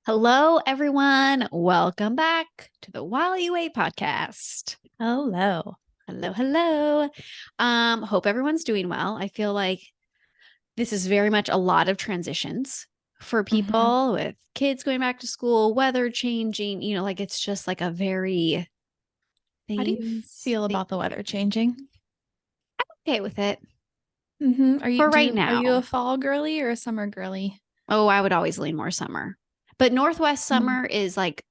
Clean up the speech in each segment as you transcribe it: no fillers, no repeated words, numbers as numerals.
Hello, everyone. Welcome back to the While You Wait podcast. Hello. Hello, hello. Hope everyone's doing well. I feel like this is very much a lot of transitions for people with kids going back to school, weather changing, like it's just like a very How do you feel about the weather changing? okay with it Are for right you a now. fall girly or a summer girly? Oh, I would always lean more summer. But Northwest Mm. summer is like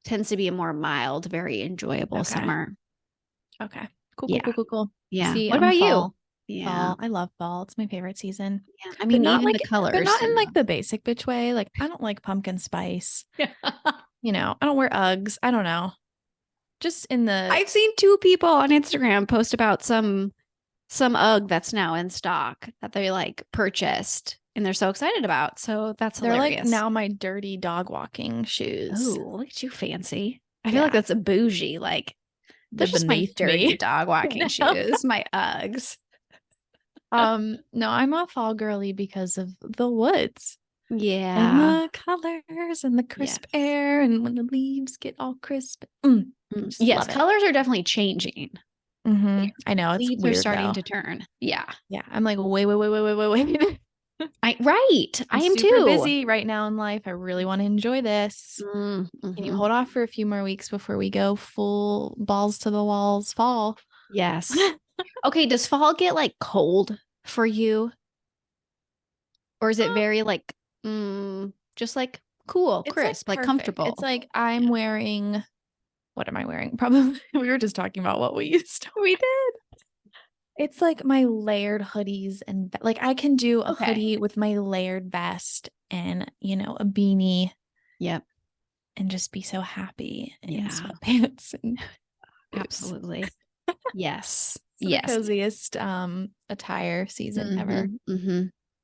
tends to be a more mild, very enjoyable Okay. summer. Okay. Cool, cool, Yeah. cool, cool, cool. Yeah. See, What I'm about you? fall. Yeah. Fall. I love fall. It's my favorite season. Yeah. I But mean, not even the like but colors. not in like the basic bitch way. Like I don't like pumpkin spice. Yeah. I don't wear Uggs. I don't know. Just in the I've seen two people on Instagram post about some UGG that's now in stock that they like purchased and they're so excited about. So that's they're like hilarious. now my dirty dog walking shoes. Oh, look at you fancy. I feel like Yeah. that's a bougie. Like, The that's just my beneath dirty me. dog walking No. shoes, my Uggs. No, I'm a fall girly because of the woods and Yeah. the colors and the crisp Yes. air and when the leaves get all crisp. Just Yes, love it. colors are definitely changing. I know it's Leaves are weird starting though. to turn. Yeah. Yeah, I'm like, wait. Right. I I'm am super too. busy right now in life. I really want to enjoy this. Can you Mm-hmm. hold off for a few more weeks before we go full balls to the walls fall? Yes. Okay, does fall get like cold for you? Or is it very like just like cool, It's like crisp, like perfect. It's comfortable? like I'm wearing, what am I wearing? Probably we were just talking about what we used. We did. It's like my layered hoodies and like I can do a Okay. hoodie with my layered vest and, a beanie Yep. and just be so happy in Yeah. sweatpants and boots. Absolutely. Yes. It's the Yes. coziest attire season ever.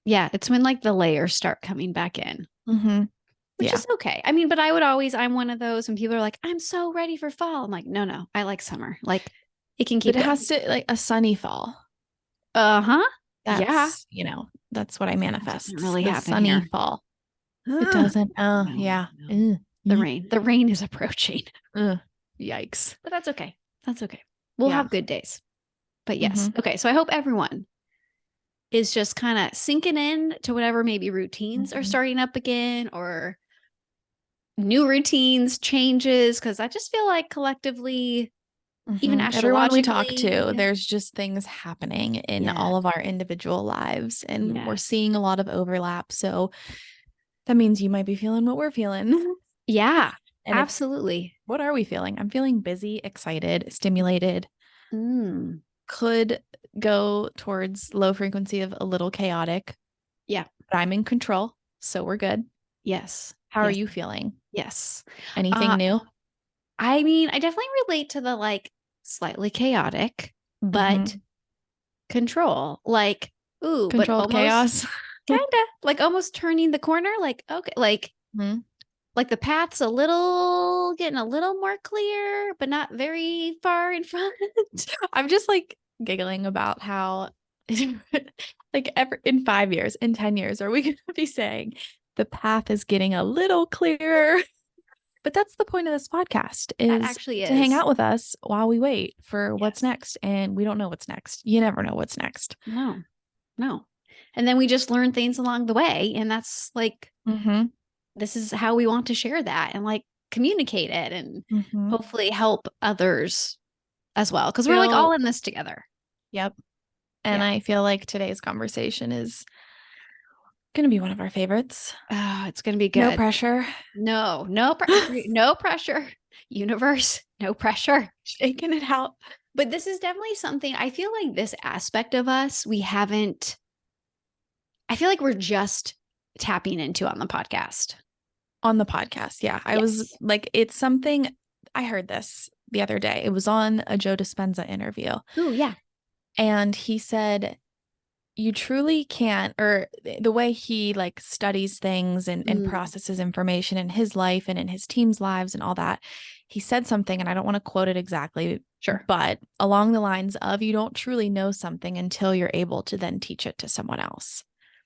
Yeah, it's when like the layers start coming back in, Mm-hmm. which Yeah. is okay. I mean, but I'm one of those when people are like, I'm so ready for fall. I'm like, no, no, I like summer. Like it can But keep it going. has to like a sunny fall. Uh-huh. Yeah. That's what I Doesn't manifest. really The happen sunny here. fall. It Ugh. doesn't. Oh, No, yeah. no. Ugh. The rain. The rain is approaching. Ugh. Yikes. But that's okay. That's okay. We'll Yeah. have good days. But yes. Mm-hmm. Okay. So I hope everyone is just kind of sinking in to whatever maybe routines are Mm-hmm. starting up again or new routines, changes. Cause I just feel like collectively, even Everyone we talk to, astrologically, there's just things happening in yeah. all of our individual lives, and we're Yes. seeing a lot of overlap. So that means you might be feeling what we're feeling. Yeah. And Absolutely. what are we feeling? I'm feeling busy, excited, stimulated, Mm. could go towards low frequency of a little chaotic, Yeah. but I'm in control. So we're good. Yes. How are Yes. you feeling? Yes. Anything Uh, new? I mean, I definitely relate to the like slightly chaotic, but Mm-hmm. control. Like, ooh, but Controlled almost chaos. kind of like almost turning the corner. Like, okay, Mm-hmm. like the path's getting a little more clear, but not very far in front. I'm just like giggling about how like ever in 5 years, in 10 years, are we going to be saying the path is getting a little clearer? But that's the point of this podcast That is actually to hang is. out with us while we wait for what's Yes. next. And we don't know what's next. You never know what's next. No, no. And then we just learn things along the way. And that's like, Mm-hmm. this is how we want to share that and like communicate it and Mm-hmm. hopefully help others as well. Cause we're like all Feel, in this together. yep. And Yeah. I feel like today's conversation is going to be one of our favorites. Oh, it's going to be No good. pressure. No pressure. Universe, no pressure. Shaking it out. But this is definitely something I feel like this aspect of us, I feel like we're just tapping into on the podcast. On the podcast. Yeah. I was Yes. like, it's something I heard this the other day. It was on a Joe Dispenza interview. Oh, yeah. And he said, you truly can't, or the way he like studies things and processes information in his life and in his team's lives and all that. He said something, and I don't want to quote it exactly, Sure. but along the lines of you don't truly know something until you're able to then teach it to someone else.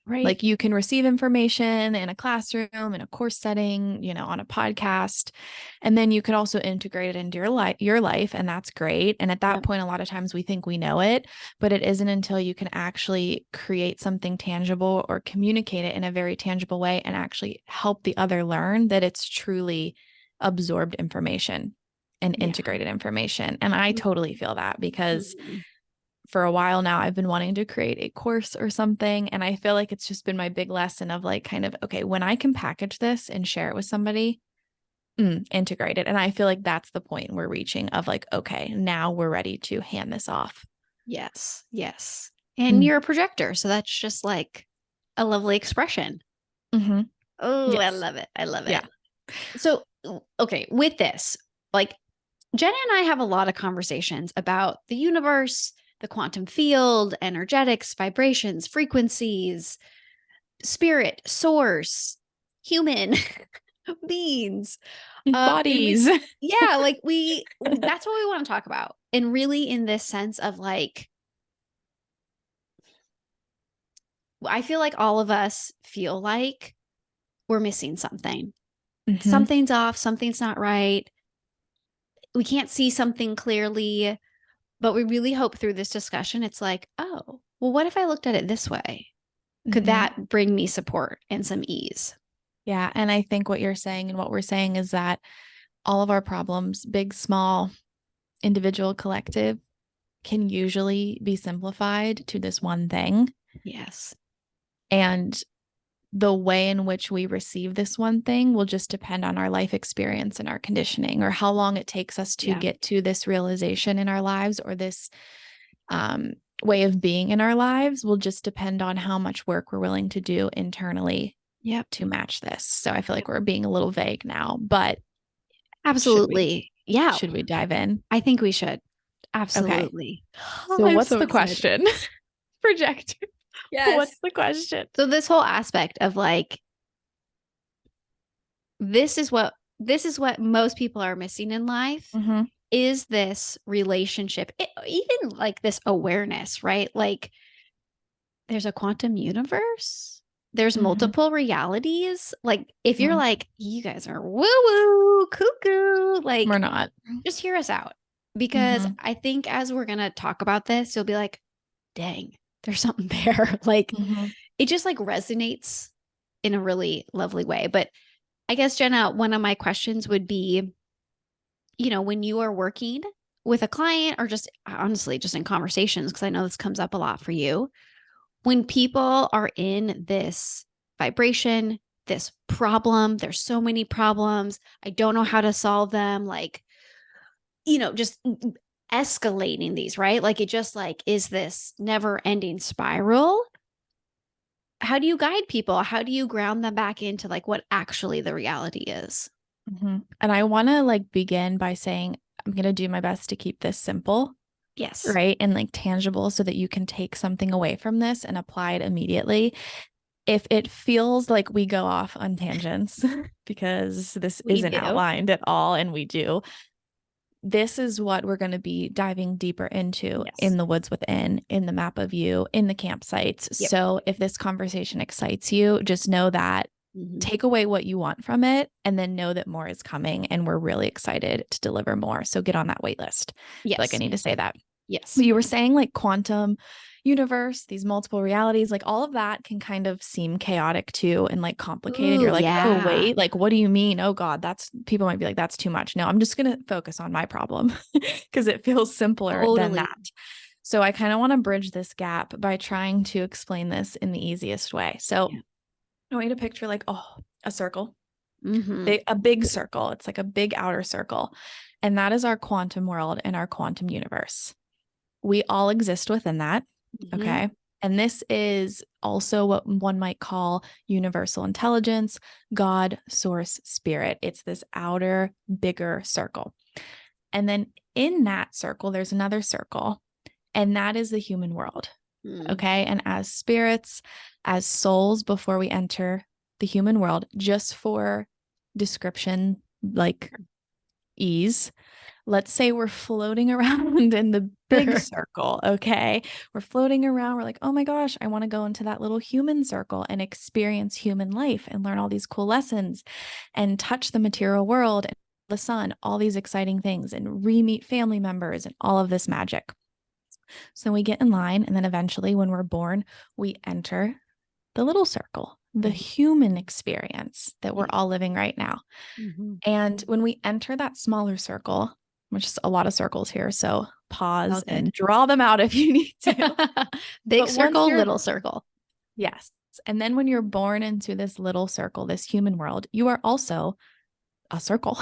Right. Like you can receive information in a classroom, in a course setting, on a podcast, and then you could also integrate it into your life, and that's great. And at that Yep. point, a lot of times we think we know it, but it isn't until you can actually create something tangible or communicate it in a very tangible way and actually help the other learn that it's truly absorbed information and Yeah. integrated information. And I totally feel that because Mhm. for a while now, I've been wanting to create a course or something. And I feel like it's just been my big lesson of like, kind of, okay, when I can package this and share it with somebody, integrate it. And I feel like that's the point we're reaching of like, okay, now we're ready to hand this off. Yes. Yes. And Mm. you're a projector. So that's just like a lovely expression. Mm-hmm. Oh, I Yes. love it. I love Yeah. it. So, okay, with this, like Jenna and I have a lot of conversations about the universe, the quantum field, energetics, vibrations, frequencies, spirit, source, human beings. And we, Bodies. yeah, like that's what we want to talk about. And really, in this sense of like, I feel like all of us feel like we're missing something. Mm-hmm. Something's off, something's not right. We can't see something clearly, but we really hope through this discussion, it's like, oh, well, what if I looked at it this way? Could Mm-hmm. that bring me support and some ease? Yeah. And I think what you're saying and what we're saying is that all of our problems, big, small, individual, collective, can usually be simplified to this one thing. Yes. And the way in which we receive this one thing will just depend on our life experience and our conditioning, or how long it takes us to get to this realization in our lives, or this way of being in our lives will just depend on how much work we're willing to do internally to match this. So I feel like we're being a little vague now, but Absolutely. Yeah. should we dive in? I think we should. Okay. Absolutely. Oh, So I'm what's so the excited. question? Projector. Yes. What's the question? So this whole aspect of like this is what most people are missing in life Mm-hmm. is this relationship, even like this awareness, right? Like there's a quantum universe. There's Mm-hmm. multiple realities. Like if you're Mm-hmm. like, you guys are woo woo, cuckoo, We're like not. just hear us out. Because Mm-hmm. I think as we're going to talk about this, you'll be like, dang, there's something there. Like Mm-hmm. it just like resonates in a really lovely way. But I guess, Jenna, one of my questions would be, when you are working with a client or just honestly, just in conversations, because I know this comes up a lot for you, when people are in this vibration, this problem, there's so many problems, I don't know how to solve them, like, just escalating these, right? Like it just like is this never ending spiral. How do you guide people? How do you ground them back into like what actually the reality is? Mm-hmm. And I want to like begin by saying, I'm going to do my best to keep this simple, Yes. right? And like tangible so that you can take something away from this and apply it immediately. If it feels like we go off on tangents because this We isn't do. outlined at all, and we do, this is what we're going to be diving deeper into Yes. in the woods within, in the map of you, in the campsites. Yep. So if this conversation excites you, just know that take away what you want from it, and then know that more is coming. And we're really excited to deliver more. So get on that wait list. Yes. Like I need to say that. Yes. But you were saying like quantum universe, these multiple realities, like all of that can kind of seem chaotic too and like complicated. Ooh, You're like, oh, yeah. wait, like, what do you mean? Oh, God, people might be like, that's too much. No, I'm just going to focus on my problem because it feels simpler than Totally. that. So I kind of want to bridge this gap by trying to explain this in the easiest way. So Yeah. I want you to picture like, a circle, Mm-hmm. a big circle. It's like a big outer circle. And that is our quantum world and our quantum universe. We all exist within that. Mm-hmm. Okay. And this is also what one might call universal intelligence, God, source, spirit. It's this outer, bigger circle. And then in that circle, there's another circle, and that is the human world. Okay. And as spirits, as souls, before we enter the human world, just for description, like ease. Let's say we're floating around in the big circle, okay? We're floating around. We're like, oh my gosh, I want to go into that little human circle and experience human life and learn all these cool lessons and touch the material world and the sun, all these exciting things, and re-meet family members and all of this magic. So we get in line, and then eventually when we're born, we enter the little circle, the human experience that we're all living right now. And when we enter that smaller circle, which is a lot of circles here, so pause and draw them out if you need to. Big circle, little circle. Yes. And then when you're born into this little circle, this human world, you are also a circle.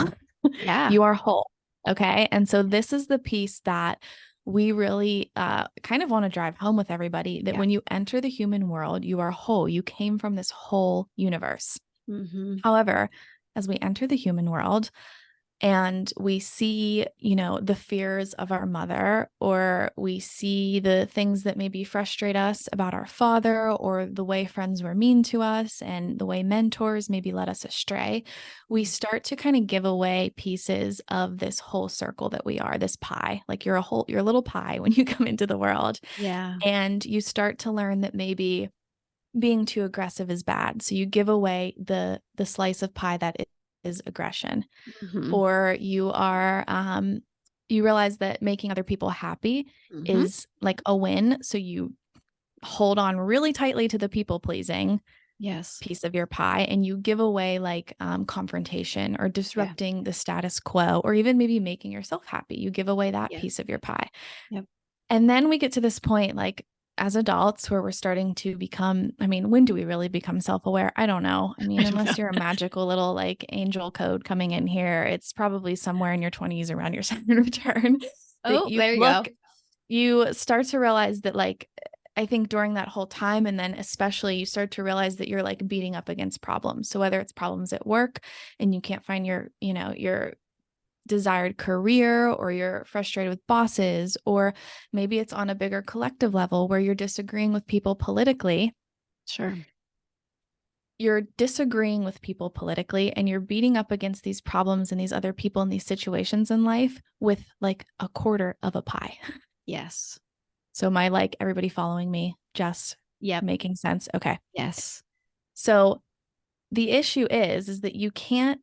Yeah. You are whole. Okay. And so this is the piece that we really kind of want to drive home with everybody, that when you enter the human world, you are whole. You came from this whole universe. However, as we enter the human world and we see, the fears of our mother, or we see the things that maybe frustrate us about our father, or the way friends were mean to us and the way mentors maybe led us astray, we start to kind of give away pieces of this whole circle that we are, this pie. Like you're a little pie when you come into the world. Yeah. And you start to learn that maybe being too aggressive is bad. So you give away the slice of pie that is aggression. Or you are you realize that making other people happy is like a win. So you hold on really tightly to the people pleasing piece of your pie, and you give away like confrontation or disrupting the status quo, or even maybe making yourself happy. You give away that piece of your pie. And then we get to this point, like as adults, where we're starting to become, when do we really become self-aware? I don't know. Unless you're a magical little like angel code coming in here, it's probably somewhere in your 20s around your Saturn return. Oh, there you go. You start to realize that, like, I think during that whole time, and then especially you start to realize that you're like beating up against problems. So whether it's problems at work and you can't find your desired career, or you're frustrated with bosses, or maybe it's on a bigger collective level where you're disagreeing with people politically. Sure. You're disagreeing with people politically, and you're beating up against these problems and these other people in these situations in life with like a quarter of a pie. Yes. So everybody following me, Jess? Making sense? Okay. Yes. So the issue is that you can't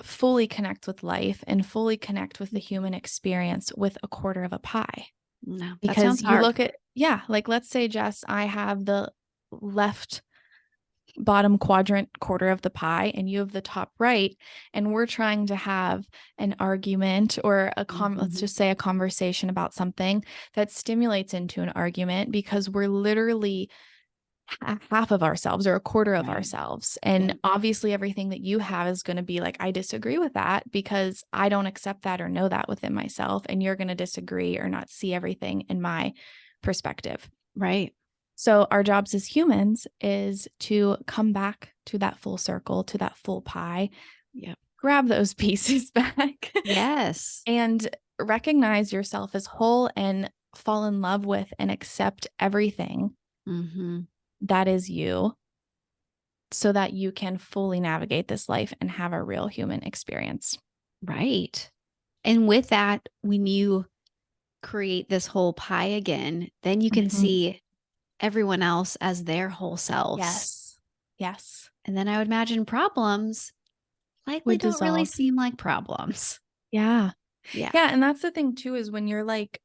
fully connect with life and fully connect with the human experience with a quarter of a pie. No, because you look at, like let's say, Jess, I have the left bottom quadrant quarter of the pie and you have the top right, and we're trying to have an argument or let's just say a conversation about something that stimulates into an argument, because we're literally half of ourselves or a quarter of ourselves. And obviously everything that you have is going to be like, I disagree with that because I don't accept that or know that within myself. And you're going to disagree or not see everything in my perspective. Right. So our jobs as humans is to come back to that full circle, to that full pie. Grab those pieces back. Yes. And recognize yourself as whole and fall in love with and accept everything that is you, so that you can fully navigate this life and have a real human experience. Right. And with that, when you create this whole pie again, then you can see everyone else as their whole selves. Yes. And then I would imagine problems likely don't really seem like problems. Yeah. And that's the thing too, is when you're like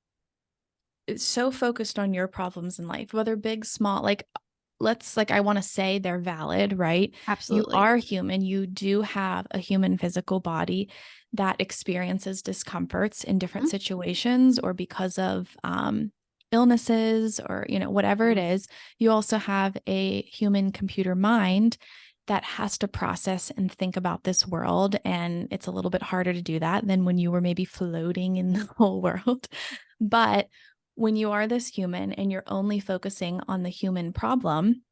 so focused on your problems in life, whether big, small, I want to say they're valid, right? Absolutely. You are human. You do have a human physical body that experiences discomforts in different situations, or because of illnesses, or, whatever it is. You also have a human computer mind that has to process and think about this world. And it's a little bit harder to do that than when you were maybe floating in the whole world. But when you are this human and you're only focusing on the human problem,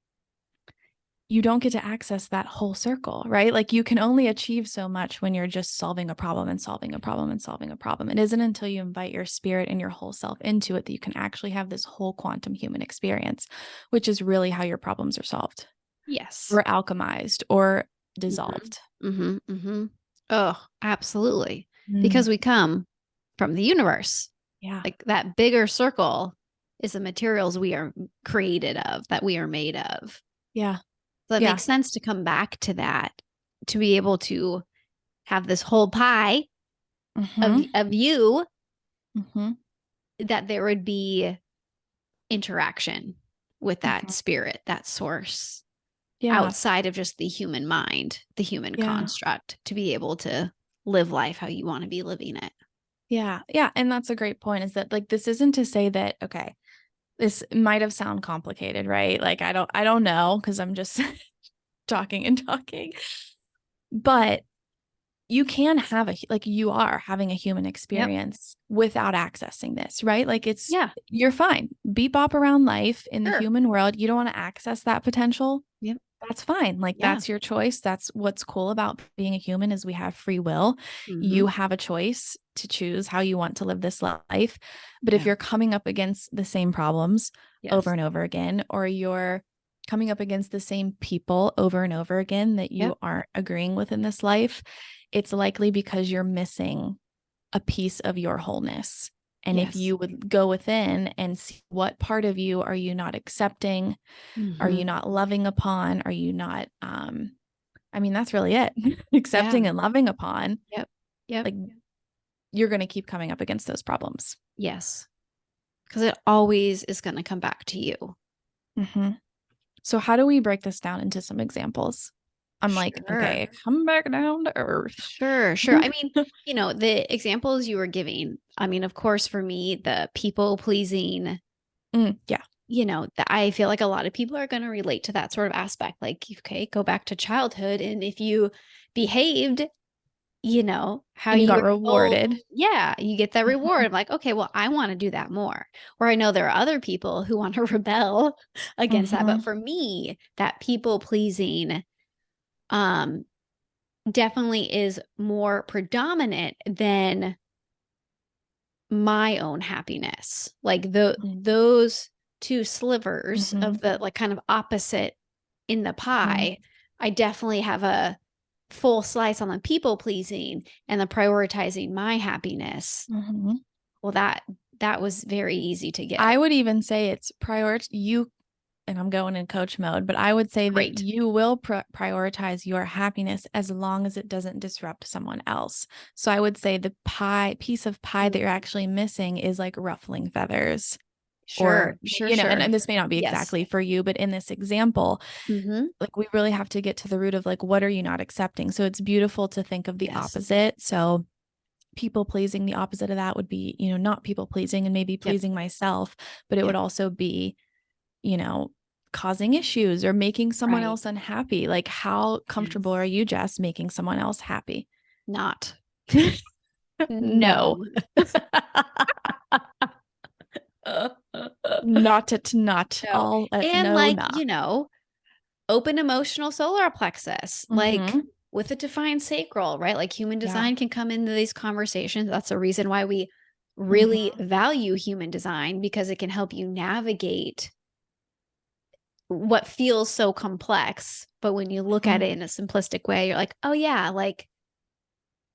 you don't get to access that whole circle, right? Like you can only achieve so much when you're just solving a problem and solving a problem and solving a problem. It isn't until you invite your spirit and your whole self into it that you can actually have this whole quantum human experience, which is really how your problems are solved. Yes. Or alchemized or dissolved. Oh, absolutely. Mm. Because we come from the universe. Yeah. Like that bigger circle is the materials we are created of, that we are made of. Yeah. So it Yeah. makes sense to come back to that, to be able to have this whole pie Mm-hmm. of you, Mm-hmm. that there would be interaction with that Mm-hmm. spirit, that source, Yeah. outside of just the human mind, the human Yeah. construct, to be able to live life how you want to be living it. Yeah. Yeah. And that's a great point, is that like, this isn't to say that, okay, this might have sound complicated, right? Like, I don't know, because I'm just talking and talking, but you can have like you are having a human Yep. experience without accessing this, right? Like Yeah. you're fine. Beep bop around life in the Sure. human world. You don't want to access that potential. Yep. That's fine. Like Yeah. that's your choice. That's what's cool about being a human, is we have free will. Mm-hmm. You have a choice to choose how you want to live this life. But if Yeah. you're coming up against the same problems over Yes. and over again, or you're coming up against the same people over and over again that you Yep. aren't agreeing with in this life, it's likely because you're missing a piece of your wholeness. And if Yes. you would go within and see, what part of you are you not accepting? Are Mm-hmm. you not loving upon? Are you not, I mean, that's really it. Yeah. Accepting and loving upon, Yep. Yep. like you're going to keep coming up against those problems. Yes. Because it always is going to come back to you. Mm-hmm. So how do we break this down into some examples? I'm like, Sure. okay, come back down to earth. Sure. Sure. I mean, the examples you were giving, I mean, of course, for me, the people pleasing, Yeah. that I feel like a lot of people are going to relate to that sort of aspect. Like, okay, go back to childhood. And if you behaved, how And you you got were told, rewarded. yeah, you get that reward. Mhm. I'm like, okay, well, I want to do that more. Or I know there are other people who want to rebel against that. But Mhm. for me, that people pleasing, um, definitely is more predominant than my own happiness. Like those two slivers of Mhm. the like kind of opposite in the Mhm. pie, I definitely have a full slice on the people pleasing and the prioritizing my happiness. Mhm. Well, that was very easy to get. I would even say it's you, and I'm going in coach mode, but I would say that Great. you will prioritize your happiness as long as it doesn't disrupt someone else. So I would say the piece of pie that you're Mm. actually missing is like ruffling feathers, Sure, or, sure, and, sure. and this may not be Yes. exactly for you, but in this example, Mm-hmm. like we really have to get to the root of like, what are you not accepting? So it's beautiful to think of the Yes. opposite. So people pleasing, the opposite of that would be, not people pleasing and maybe Yep. pleasing myself, but it would Yep. also be, you know, causing issues or making someone Right. else unhappy. Like, how comfortable are Yes. you, Jess, making someone else happy? Not. No. No. Not at not No. all at And no like, nah. open emotional solar plexus, like Mm-hmm. with a defined sacral, right? Like human Yeah. design can come into these conversations. That's a reason why we really Mm-hmm. value human design, because it can help you navigate what feels so complex. But when you look at Mm-hmm. it in a simplistic way, you're like, oh, yeah, like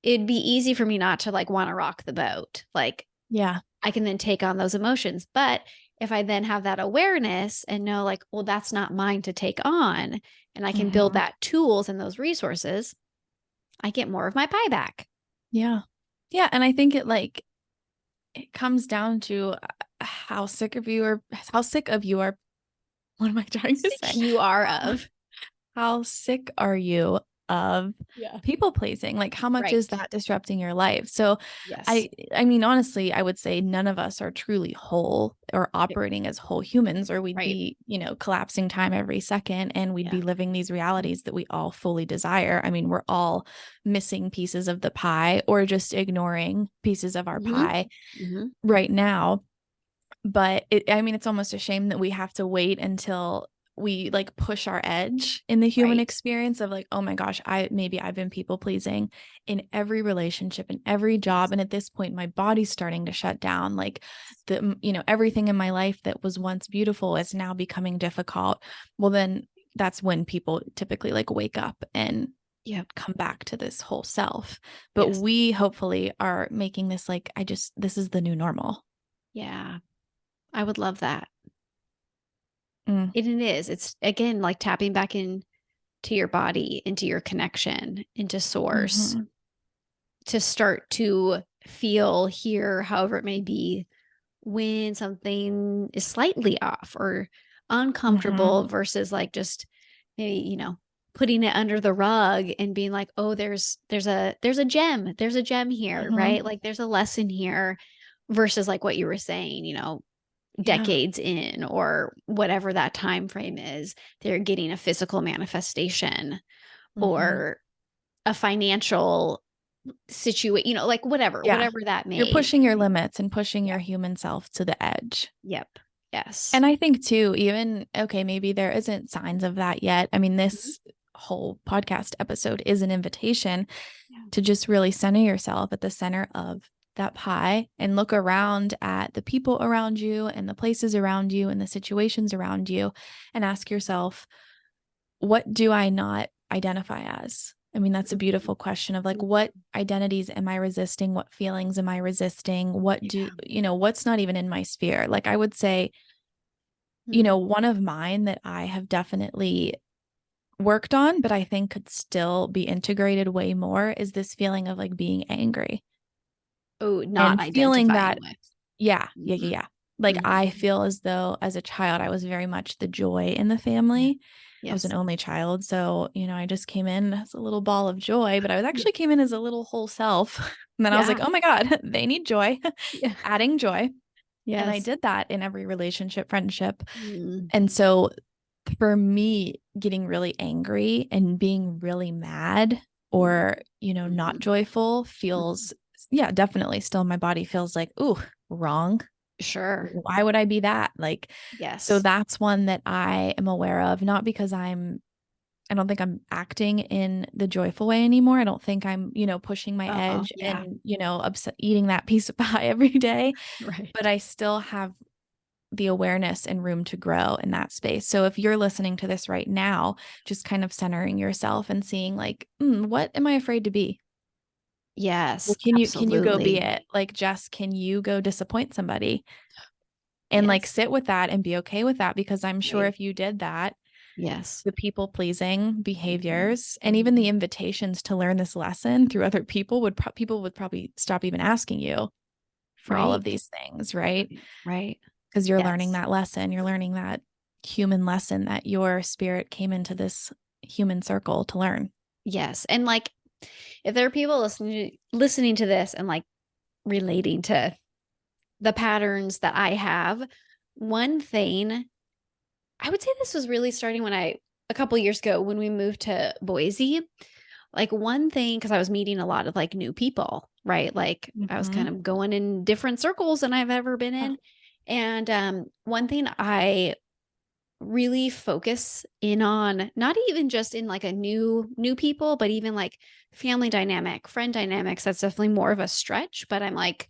it'd be easy for me not to like want to rock the boat. Like Yeah. I can then take on those emotions. But if I then have that awareness and know, like, well, that's not mine to take on, and I can build Mm-hmm. that tools and those resources, I get more of my pie back. Yeah. Yeah. And I think it comes down to how sick of you are. What am I trying to Sick say? you are of. How sick are you of Yeah. people pleasing? Like, how much is Right. that disrupting your life? So Yes. I mean, honestly, I would say none of us are truly whole or Yep. operating as whole humans, or we'd Right. be, collapsing time every second, and we'd Yeah. be living these realities that we all fully desire. I mean, we're all missing pieces of the pie or just ignoring pieces of our Mm-hmm. pie Mm-hmm. right now. But I mean, it's almost a shame that we have to wait until we like push our edge in the human Right. experience of like, oh my gosh, maybe I've been people pleasing in every relationship, in every job. Yes. And at this point, my body's starting to shut down. Like everything in my life that was once beautiful is now becoming difficult. Well, then that's when people typically like wake up and Yep. come back to this whole self. But Yes. we hopefully are making this like, this is the new normal. Yeah. I would love that. Mm. And it is. It's again like tapping back in to your body, into your connection, into source, Mm-hmm. to start to feel, hear, however it may be, when something is slightly off or Mm-hmm. uncomfortable versus like just maybe, putting it under the rug and being like, oh, there's a gem here, Mm-hmm. right? Like there's a lesson here versus like what you were saying, Yeah. decades in or whatever that time frame is, they're getting a physical manifestation Mm-hmm. or a financial situation, like whatever, Yeah. whatever that You're may pushing your be. limits and pushing Yep. your human self to the edge. Yep. Yes. And I think too, even, okay, maybe there isn't signs of that yet. I mean, Mhm. this whole podcast episode is an invitation Yeah. to just really center yourself at the center of that pie and look around at the people around you and the places around you and the situations around you and ask yourself, what do I not identify as? I mean, that's a beautiful question of like, Mhm. what identities am I resisting? What feelings am I resisting? What do, Yeah. what's not even in my sphere? Like, I would say, Mhm. one of mine that I have definitely worked on, but I think could still be integrated way more is this feeling of like being angry Oh, not and feeling identifying that, with. yeah, yeah, yeah, Mhm. yeah. Like I Mhm. feel as though as a child, I was very much the joy in the Yeah. family. I was an Yes. only child. So, I just came in as a little ball of joy, but I was Yeah. actually came in as a little whole self. And then I was like, Yeah. oh my God, they need joy, Yeah. adding joy. And I Yes. did that in every relationship, friendship. Mm. And so for me, getting really angry and being really mad or, not Mhm. joyful Mhm. feels, yeah, definitely still my body feels like, ooh, wrong. Sure. Why would I be that? Like, so Yes. that's one that I am aware of, not because I don't think I'm acting in the joyful way anymore. I don't think I'm, pushing my Oh, edge yeah. and, upset eating that piece of pie every day, but Right. I still have the awareness and room to grow in that space. So if you're listening to this right now, just kind of centering yourself and seeing like, what am I afraid to be? Well, Yes, can you go be absolutely. it? Like, Jess, can you go disappoint somebody and like Yes. sit with that and be okay with that? Because I'm sure Right. if you did that, Yes. the people pleasing Mhm. behaviors and even the invitations to learn this lesson through other people people would probably stop even asking you for all of Right. these things, right? Right. Right. Because you're learning Yes. that lesson. You're learning that human lesson that your spirit came into this human circle to learn. Yes. And like if there are people listening to this and like relating to the patterns that I have, one thing I would say this was really starting when a couple years ago when we moved to Boise. Like one thing, because I was meeting a lot of like new people, right? Like I was Mm-hmm. kind of going in different circles than I've ever been Yeah. in. And one thing I really focus in on, not even just in like a new people, but even like family dynamic, friend dynamics, that's definitely more of a stretch, but I'm like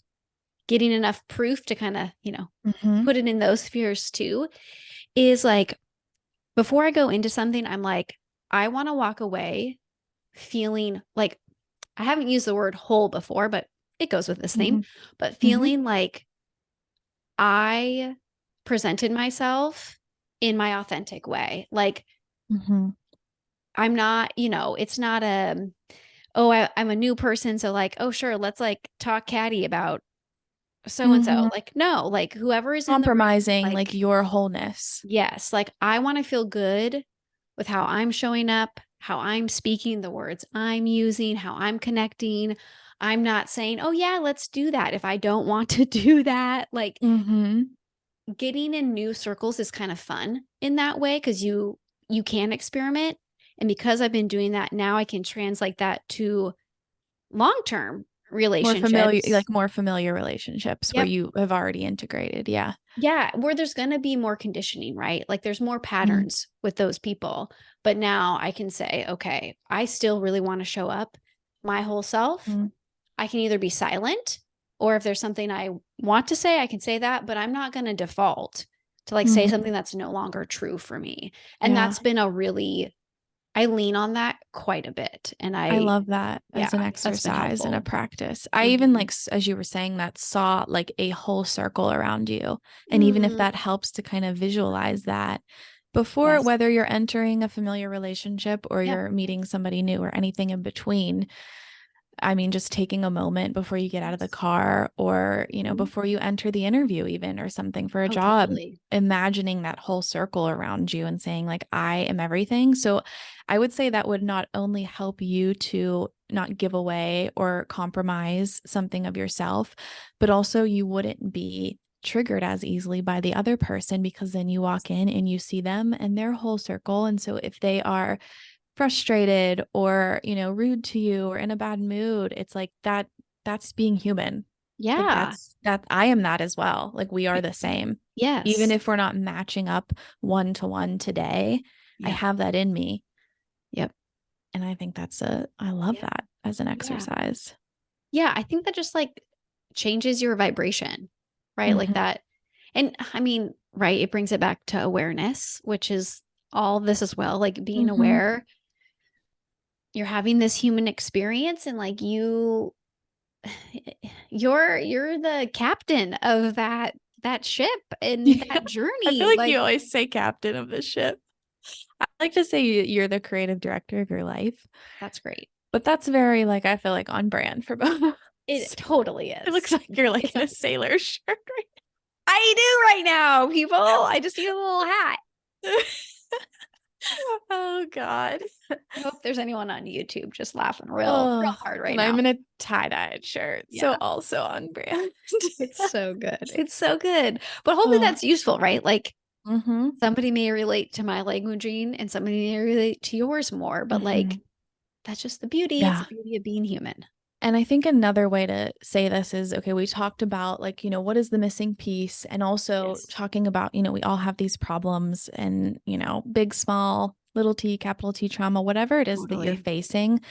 getting enough proof to kind of, Mm-hmm. put it in those spheres too, is like before I go into something, I'm like, I want to walk away feeling like I haven't used the word whole before, but it goes with this Mm-hmm. theme, but Mm-hmm. feeling like I presented myself in my authentic way. Like Mm-hmm. I'm not, it's not oh, I'm a new person. So like, oh, sure. Let's like talk catty about so and so. Mm-hmm. Like, no, like whoever is in the room, Compromising like like, your wholeness. yes, like I want to feel good with how I'm showing up, how I'm speaking, the words I'm using, how I'm connecting. I'm not saying, oh, yeah, let's do that if I don't want to do that. Like Mm-hmm. getting in new circles is kind of fun in that way because you can experiment. And because I've been doing that now, I can translate that to long-term relationships. More familiar relationships where Yep. you have already integrated. Yeah. Yeah, where there's going to be more conditioning, right? Like there's more Mm-hmm. patterns with those people. But now I can say, okay, I still really want to show up my whole self. I can either be silent or if there's something I want to say, I can say that, but I'm not going to default to like say Mm-hmm. something that's no longer true for me. And Yeah. that's been a really I lean on that quite a bit. And I love that yeah, as an that's been exercise and a helpful. practice. I even Mm-hmm. like, as you were saying that, saw like a whole circle around you. And even if Mm, that helps to kind of visualize that before, yes. whether you're entering a familiar relationship or Yep. you're meeting somebody new or anything in between, I mean, just taking a moment before you get out of the Yes. car or, Mhm. before you enter the interview, even or something for a Oh, job, totally. imagining that whole circle around you and saying, like, I am everything. So I would say that would not only help you to not give away or compromise something of yourself, but also you wouldn't be triggered as easily by the other person because then you walk in and you see them and their whole circle. And so if they are frustrated or, rude to you or in a bad mood, it's like that's being human. Like Yeah. that I am that as well. Like we are Y- the same. Even Yes. if we're not matching up one to one today, I Yep. have that in me. Yep. And I think I love Yeah. that as an Yeah. exercise. Yeah. I think that just like changes your vibration, right? Like Hmm. that. And I mean, right. It brings it back to awareness, which is all this as well. Like being Hmm. aware you're having this human experience and like you're the captain of that ship and Yeah. that I feel journey. like you Like always say captain of the ship. I like to say you're the creative director of your life, that's great. but that's very like I feel like on brand for both of It us. totally It looks is. like you're like It's in a a sailor shirt right I do right now, people. I just need a little hat. now. Oh God. I hope there's anyone on YouTube just laughing real Oh, hard right and I'm now. in a tie-dyed shirt, so Yeah. also on brand. It's so good. It's so good. But hopefully Oh. that's useful, right? Like Mm-hmm. somebody may relate to my languaging and somebody may relate to yours more, but Mm-hmm. like that's just the beauty. It's the Yeah. beauty of being human. And I think another way to say this is okay, we talked about like, what is the missing piece? And also Yes, talking about, we all have these problems and, big, small, little t, capital T trauma, whatever it is that you're totally. facing.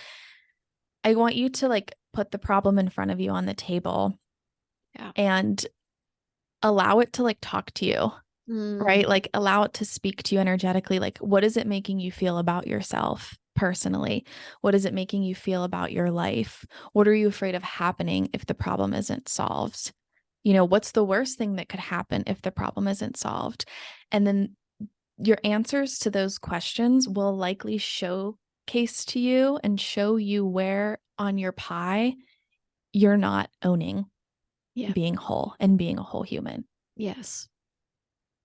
I want you to like put the problem in front of you on the table Yeah. and allow it to like talk to you, Mm, right? Like allow it to speak to you energetically. Like, what is it making you feel about yourself personally? What is it making you feel about your life? What are you afraid of happening if the problem isn't solved? What's the worst thing that could happen if the problem isn't solved? And then your answers to those questions will likely showcase to you and show you where on your pie you're not owning yeah. being whole and being a whole human. Yes.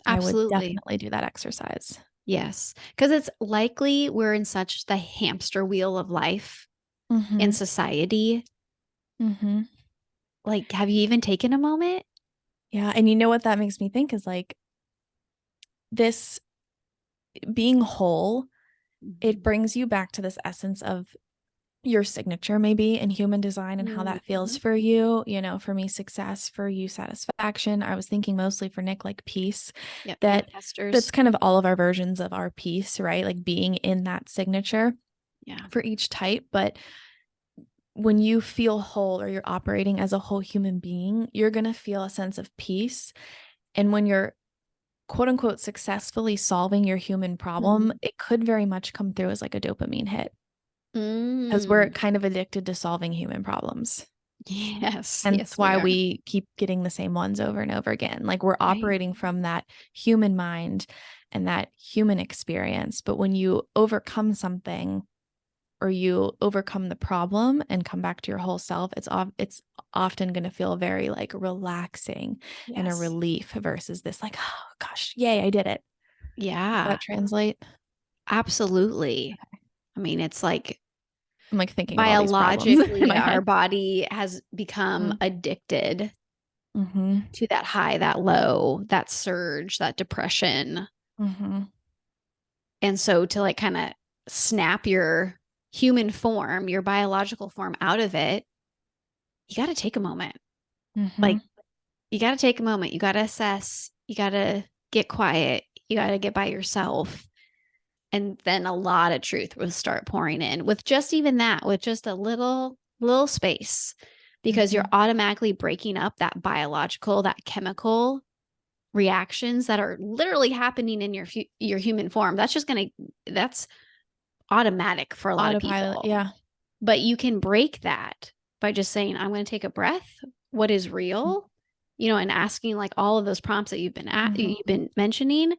I would Absolutely. definitely do that exercise. Yes. Because it's likely we're in such the hamster wheel of life in Mm-hmm. society. Mm-hmm. Like, have you even taken a moment? Yeah. And you know what that makes me think is like this being whole, it Mhm. brings you back to this essence of your signature, maybe in human design and how that feels Mhm. for you. For me, success, for you, satisfaction. I was thinking mostly for Nick, like peace, Yep. that Manifestors. that's kind of all of our versions of our peace, right? Like being in that signature Yeah. for each type. But when you feel whole or you're operating as a whole human being, you're going to feel a sense of peace. And when you're quote unquote successfully solving your human problem, Mhm. it could very much come through as like a dopamine hit because we're Mm. kind of addicted to solving human problems. Yes. Hence Yes, we why are. we keep getting the same ones over and over again. Like we're Right. operating from that human mind and that human experience. But when you overcome something or you overcome the problem and come back to your whole self, it's often going to feel very like relaxing and a Yes. relief versus this like, oh gosh, yay, I did it. Does Yeah. that translate? Absolutely. I mean, it's like I'm like thinking of all these problems in biologically, my our head. body has become addicted Mm-hmm. to that high, that low, that surge, that depression. Mm-hmm. And so to like kind of snap your human form, your biological form out of it, you got to take a moment. Mm-hmm. Like you got to take a moment. You got to assess. You got to get quiet. You got to get by yourself. And then a lot of truth will start pouring in with just even that, with just a little space, because you're Mm-hmm. automatically breaking up that biological, that chemical reactions that are literally happening in your human form. That's automatic for a lot of Autopilot. people. Yeah. But you can break that by just saying, I'm going to take a breath. What is real? And asking like all of those prompts that you've been mentioning,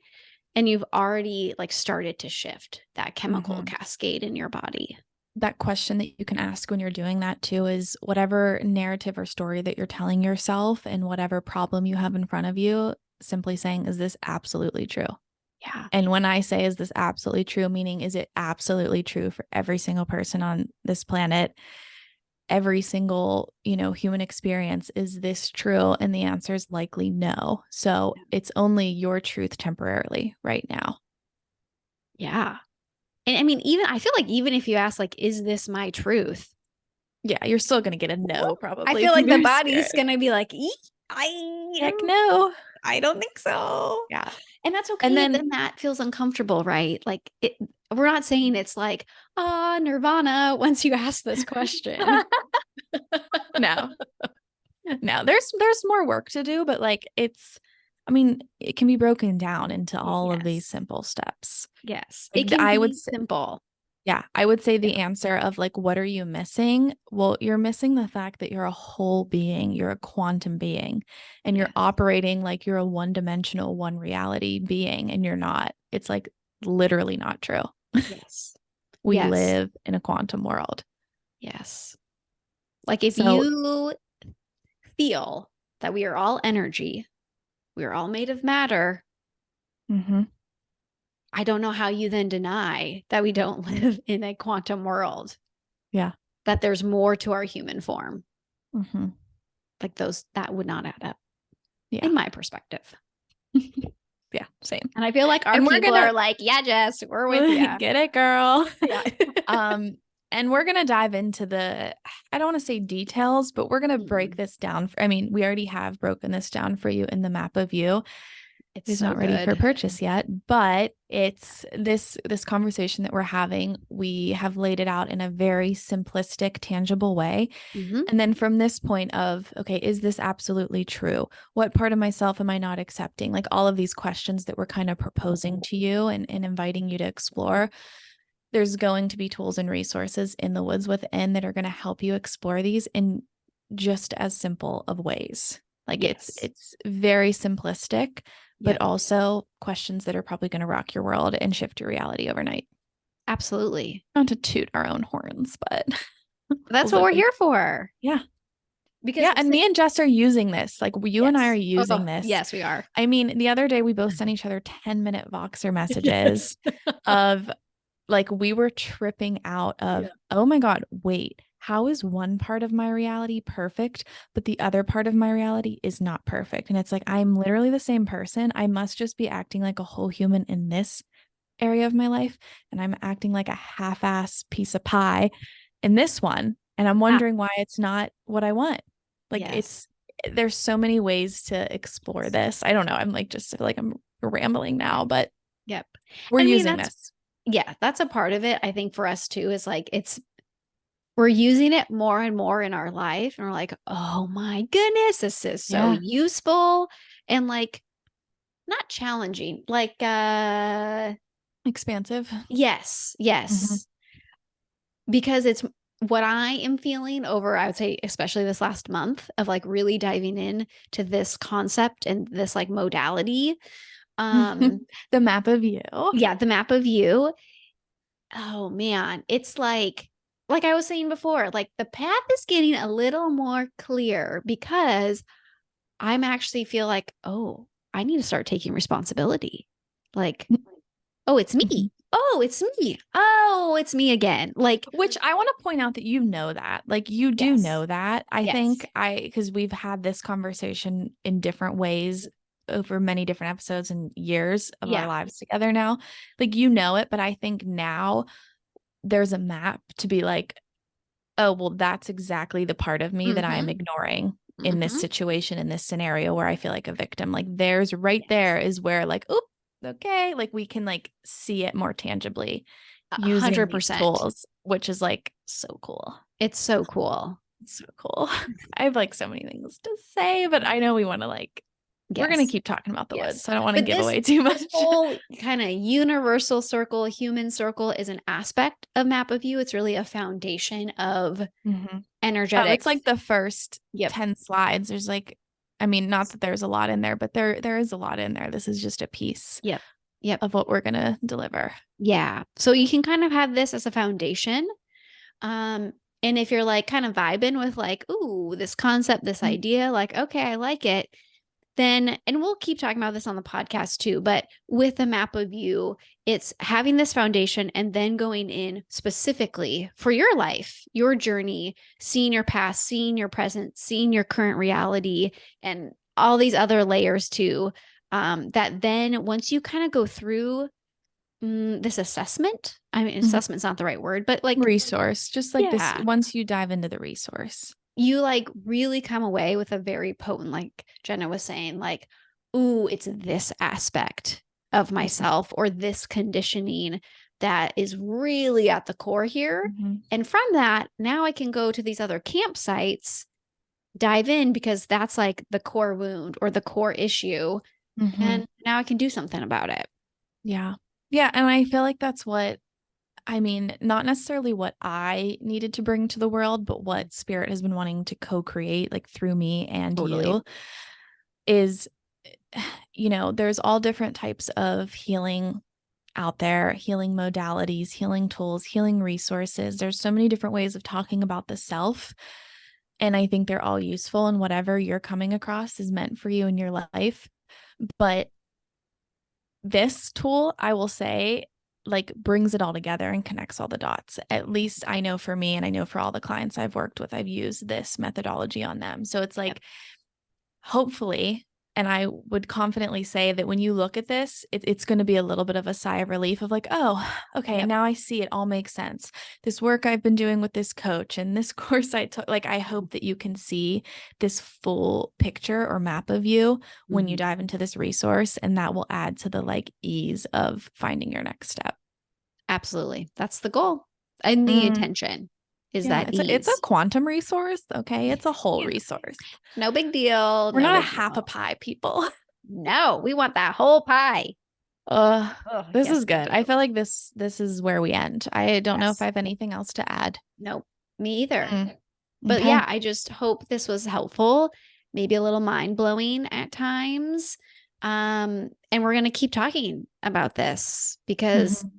and you've already like started to shift that chemical cascade in your body. That question that you can ask when you're doing that too is whatever narrative or story that you're telling yourself and whatever problem you have in front of you, simply saying, is this absolutely true? Yeah. And when I say, is this absolutely true, meaning, is it absolutely true for every single person on this planet? Every single, human experience, is this true? And the answer is likely no. So it's only your truth temporarily right now. Yeah. And I mean, even I feel like even if you ask, like, is this my truth? Yeah, you're still going to get a no, probably. I feel like the body's scared. going to be like, Heck no. I don't think so. Yeah. And that's okay. And Then then that feels uncomfortable, right? Like we're not saying it's like, nirvana once you ask this question. no, there's more work to do, but like it can be broken down into all of these Yes. simple steps. Yes. Like It can I would be say, simple. yeah, I would say the answer of like, what are you missing? Well, you're missing the fact that you're a whole being, you're a quantum being, and you're operating like you're a one-dimensional, one reality being, and you're not. It's like literally not true. Yes. We Yes. live in a quantum world. Yes. Like if So, you feel that we are all energy, we are all made of matter, I don't know how you then deny that we don't live in a quantum world. Yeah. That there's more to our human form. Mm-hmm. Like that would not add up. Yeah. In my perspective. Yeah, same. And I feel like our people are like, yeah, Jess, we're with you. Get it, girl. Yeah. And we're going to dive into I don't want to say details, but we're going to break this down. We already have broken this down for you in the map of you. It's not ready for purchase yet, but it's this conversation that we're having. We have laid it out in a very simplistic, tangible way. And then from this point of, okay, is this absolutely true? What part of myself am I not accepting? Like all of these questions that we're kind of proposing to you and inviting you to explore. There's going to be tools and resources in the woods within that are going to help you explore these in just as simple of ways. Like it's very simplistic, but also questions that are probably going to rock your world and shift your reality overnight. Absolutely. Not to toot our own horns, but that's what we're here for. Yeah. Because and me and Jess are using this. Like you and I are using this. Yes, we are. I mean, the other day we both sent each other 10-minute Voxer messages of like we were tripping out of, oh my God, wait, how is one part of my reality perfect, but the other part of my reality is not perfect? And it's like, I'm literally the same person. I must just be acting like a whole human in this area of my life. And I'm acting like a half-ass piece of pie in this one. And I'm wondering why it's not what I want. Like there's so many ways to explore this. I don't know. I'm like, just feel like I'm rambling now, but we're using this. Yeah, that's a part of it. I think for us too, is like, we're using it more and more in our life. And we're like, oh my goodness, this is so useful. And like, not challenging, like, expansive. Yes. Because it's what I am feeling over, I would say, especially this last month of like really diving in to this concept and this like modality. The map of you. Yeah, the map of you. Oh man, it's like I was saying before, like the path is getting a little more clear because I'm actually feel like, oh, I need to start taking responsibility. Like, oh, it's me. Oh, it's me. Oh, it's me again. Like, which I want to point out that you know that, like you do know that. I think because we've had this conversation in different ways over many different episodes and years of our lives together now. Like, you know it, but I think now there's a map to be like, oh, well, that's exactly the part of me that I'm ignoring in this situation, in this scenario where I feel like a victim. Like there's there is where like, oop, okay, like we can like see it more tangibly using 100% tools, which is like so cool. It's so cool. It's so cool. I have like so many things to say, but I know we want to like We're going to Yes. keep talking about the woods. Yes. So I don't want to But give this away too much. this whole kind of universal circle, human circle is an aspect of Map of You. It's really a foundation of Mhm. Oh, it's energetics. like the first Yep. 10 slides. There's like, I mean, not that there's a lot in there, but there is a lot in there. This is just a piece Yep. Yep. of what we're going to deliver. Yeah. So you can kind of have this as a foundation. Um, and if you're like kind of vibing with like, ooh, this concept, this Mhm. idea, like, okay, I like it, then, and we'll keep talking about this on the podcast too, but with the Map of You, it's having this foundation and then going in specifically for your life, your journey, seeing your past, seeing your present, seeing your current reality, and all these other layers too. That then once you kind of go through this assessment, I mean, Mhm. assessment's not the right word, but like, Resource, just like this, yeah, once you dive into the resource. you like really come away with a very potent, like Jenna was saying, like, ooh, it's this aspect of myself or this conditioning that is really at the core here. Mhm. And from that, now I can go to these other campsites, dive in because that's like the core wound or the core issue. Mhm. And now I can do something about it. Yeah. Yeah. And I feel like that's what, I mean, not necessarily what I needed to bring to the world, but what Spirit has been wanting to co-create, like through me and Totally. you, is, there's all different types of healing out there, healing modalities, healing tools, healing resources. There's so many different ways of talking about the self. And I think they're all useful, and whatever you're coming across is meant for you in your life. But this tool, I will say, like brings it all together and connects all the dots. At least I know for me, and I know for all the clients I've worked with, I've used this methodology on them. So it's Yep. like, hopefully, and I would confidently say that when you look at this, it's going to be a little bit of a sigh of relief of like, oh, okay, Yep. now I see it all makes sense. This work I've been doing with this coach and this course I took, like, I hope that you can see this full picture or map of you when you Mhm. dive into this resource, and that will add to the like ease of finding your next step. Absolutely. That's the goal. And the Mm, intention is yeah, that it's a ease. quantum resource. Okay, it's a whole resource. No big deal. We're No not a big half a deal. pie, people. No, we want that whole pie. Uh, Oh, this yes, is we good. I do. feel like this is where we end. I don't know if I Yes. have anything else to add. Nope. Me either. Mm, But okay. yeah, I just hope this was helpful, maybe a little mind blowing at times. And we're going to keep talking about this because Mhm.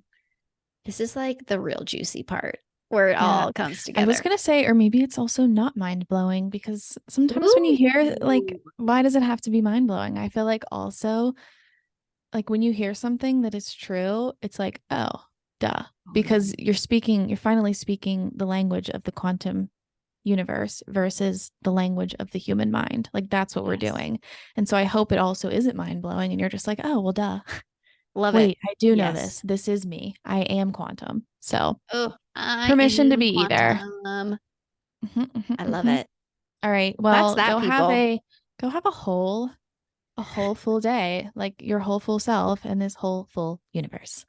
this is like the real juicy part where it Yeah. all comes I was together. gonna say, or maybe it's also not mind blowing, because sometimes when you hear like, Ooh. why does it have to be mind blowing? I feel like also like when you hear something that is true, it's like, oh, duh. Because Totally. you're finally speaking the language of the quantum universe versus the language of the human mind. Like that's what we're Yes. doing. And so I hope it also isn't mind blowing and you're just like, oh, well, duh. Love it. Wait, I do know this. Yes. This is me. I am quantum. So Oh, I permission to am be either. quantum. Mhm, mhm, I love mhm. it. All right. That's Well, that, people. go have a whole full day, like your whole full self in this whole full universe.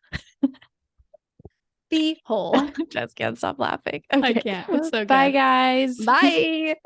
Be whole. Just can't stop laughing. I Okay. can't. It's so Bye, good. guys. Bye.